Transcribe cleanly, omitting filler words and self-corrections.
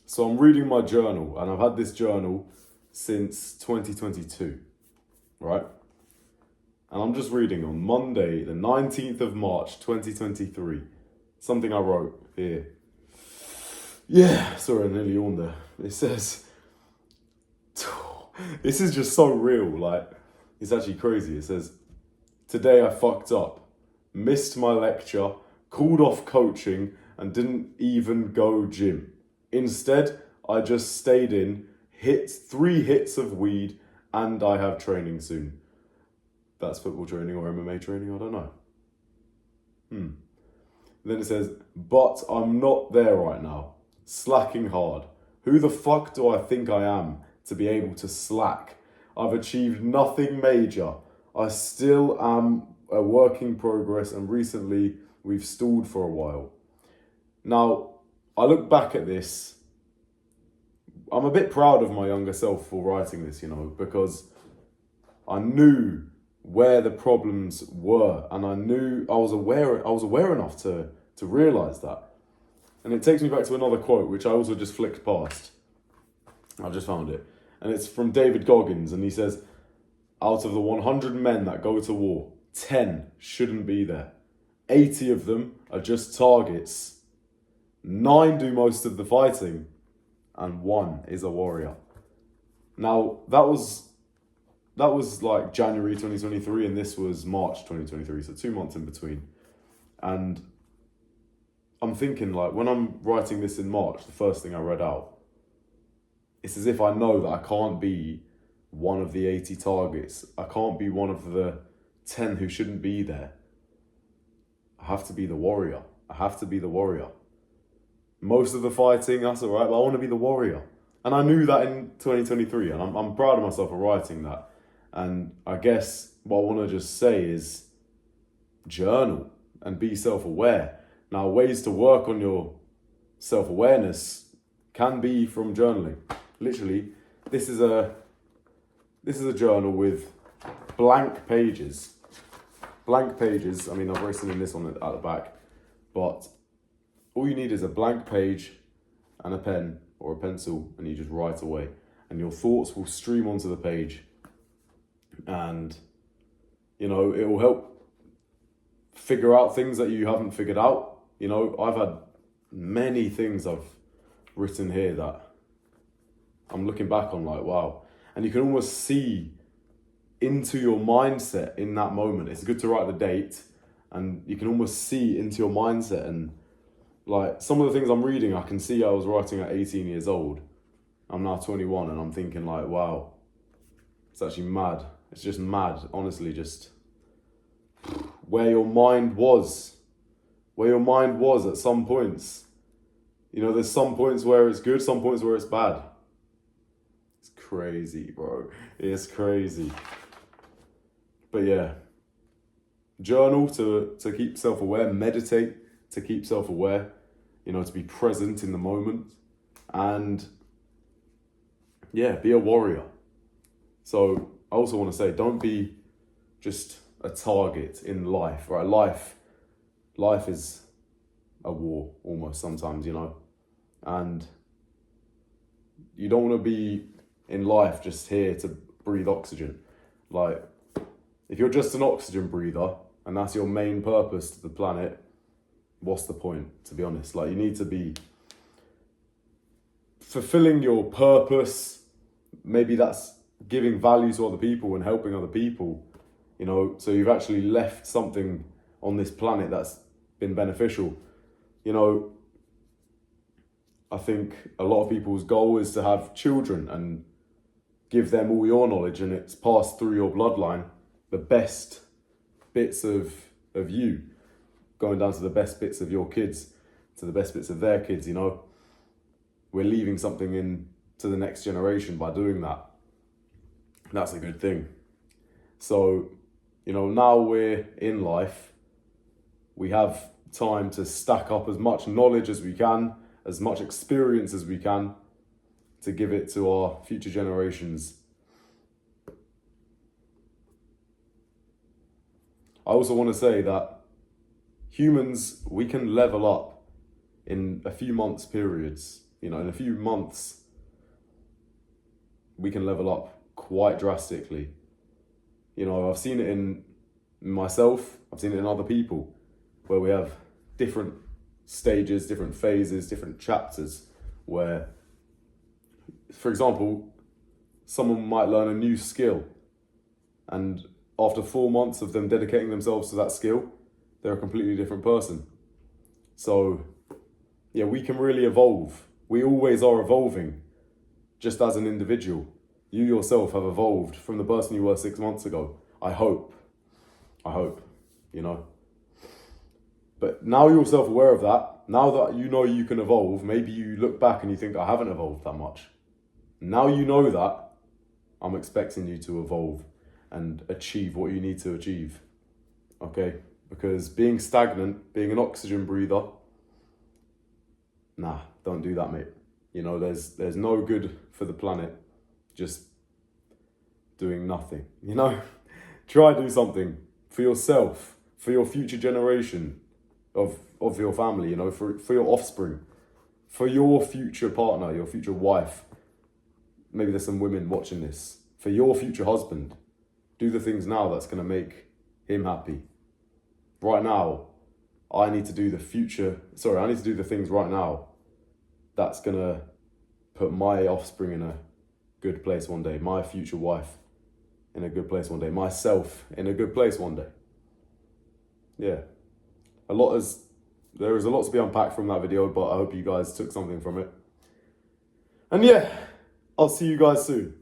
So I'm reading my journal, and I've had this journal since 2022, right? And I'm just reading on Monday, the 19th of March, 2023. Something I wrote here. Yeah, sorry, I nearly yawned there. It says, this is just so real, like, it's actually crazy. It says, today I fucked up, missed my lecture, called off coaching, and didn't even go gym. Instead, I just stayed in, hit 3 hits of weed, and I have training soon. That's football training or MMA training, I don't know. Then it says, but I'm not there right now. Slacking hard. Who the fuck do I think I am to be able to slack? I've achieved nothing major. I still am a work in progress, and recently we've stalled for a while. Now, I look back at this, I'm a bit proud of my younger self for writing this, because I knew where the problems were, and I was aware enough to realise that. And it takes me back to another quote, which I also just flicked past. I've just found it. And it's from David Goggins, and he says, out of the 100 men that go to war, 10 shouldn't be there. 80 of them are just targets. 9 do most of the fighting, and 1 is a warrior. Now, that was like January 2023, and this was March 2023, so 2 months in between. And I'm thinking, like, when I'm writing this in March, the first thing I read out, it's as if I know that I can't be one of the 80 targets. I can't be one of the 10 who shouldn't be there. I have to be the warrior. Most of the fighting, that's all right, but I want to be the warrior. And I knew that in 2023, and I'm proud of myself for writing that. And I guess what I want to just say is journal and be self-aware. Now, ways to work on your self-awareness can be from journaling. Literally, this is a journal with blank pages. Blank pages, I mean, I've written in this one at the back, but all you need is a blank page and a pen or a pencil, and you just write away. And your thoughts will stream onto the page. And, it will help figure out things that you haven't figured out. I've had many things I've written here that I'm looking back on like, wow. And you can almost see into your mindset in that moment. It's good to write the date, and you can almost see into your mindset. And like some of the things I'm reading, I can see I was writing at 18 years old. I'm now 21, and I'm thinking like, wow, it's actually mad. It's just mad, honestly, just where your mind was at some points. There's some points where it's good, some points where it's bad. It's crazy, bro. It's crazy. But yeah, journal to keep self-aware, meditate to keep self-aware, to be present in the moment, and yeah, be a warrior. So I also want to say, don't be just a target in life, right? Life is a war almost sometimes, and you don't want to be in life just here to breathe oxygen. Like, if you're just an oxygen breather and that's your main purpose to the planet, what's the point, to be honest? Like, you need to be fulfilling your purpose. Maybe that's giving value to other people and helping other people, so you've actually left something on this planet that's been beneficial. I think a lot of people's goal is to have children and give them all your knowledge, and it's passed through your bloodline, the best bits of you, going down to the best bits of your kids, to the best bits of their kids, We're leaving something in to the next generation by doing that. That's a good thing. So, now we're in life, we have time to stack up as much knowledge as we can, as much experience as we can, to give it to our future generations. I also want to say that humans, we can level up in a few months periods. You know, in a few months, we can level up quite drastically. You know, I've seen it in myself, I've seen it in other people, where we have different stages, different phases, different chapters, where, for example, someone might learn a new skill, and after 4 months of them dedicating themselves to that skill, they're a completely different person. So, yeah, we can really evolve. We always are evolving, just as an individual. You yourself have evolved from the person you were 6 months ago. I hope, you know. But now you're self-aware of that, now that you know you can evolve, maybe you look back and you think, I haven't evolved that much. Now you know that, I'm expecting you to evolve and achieve what you need to achieve, okay? Because being stagnant, being an oxygen breather, nah, don't do that, mate. You know, there's no good for the planet just doing nothing, you know? Try do something for yourself, for your future generation of your family, you know, for your offspring, for your future partner, your future wife. Maybe there's some women watching this. For your future husband, do the things now that's going to make him happy. Right now, I need to do the things right now that's going to put my offspring in a good place one day, my future wife in a good place one day, myself in a good place one day. Yeah. There is a lot to be unpacked from that video, but I hope you guys took something from it. And yeah, I'll see you guys soon.